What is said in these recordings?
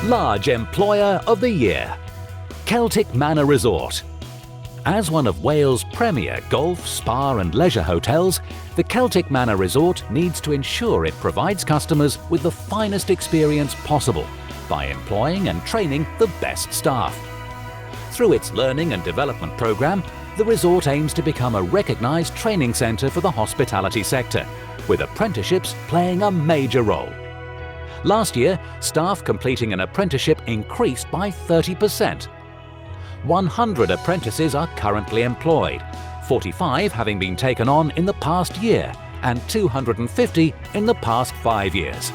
Large Employer of the Year. Celtic Manor Resort. As one of Wales' premier golf, spa and leisure hotels, the Celtic Manor Resort needs to ensure it provides customers with the finest experience possible by employing and training the best staff. Through its learning and development program, the resort aims to become a recognised training centre for the hospitality sector, with apprenticeships playing a major role. Last year, staff completing an apprenticeship increased by 30%. 100 apprentices are currently employed, 45 having been taken on in the past year and 250 in the past 5 years.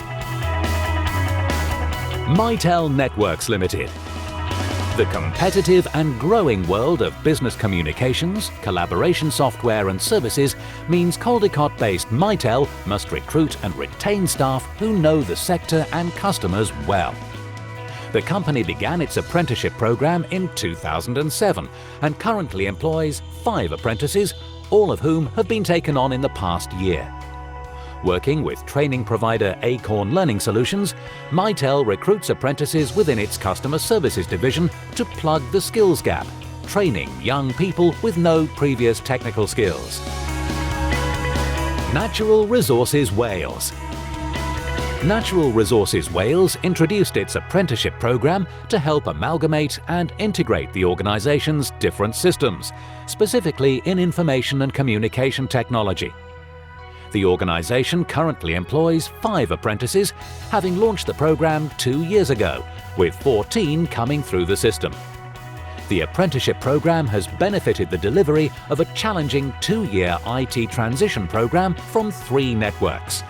Mitel Networks Limited. The competitive and growing world of business communications, collaboration software and services means Caldicot-based Mitel must recruit and retain staff who know the sector and customers well. The company began its apprenticeship program in 2007 and currently employs 5 apprentices, all of whom have been taken on in the past year. Working with training provider Acorn Learning Solutions, Mitel recruits apprentices within its customer services division to plug the skills gap, training young people with no previous technical skills. Natural Resources Wales. Natural Resources Wales introduced its apprenticeship program to help amalgamate and integrate the organisation's different systems, specifically in information and communication technology. The organisation currently employs 5 apprentices, having launched the program 2 years ago, with 14 coming through the system. The apprenticeship program has benefited the delivery of a challenging 2-year IT transition program from 3 networks.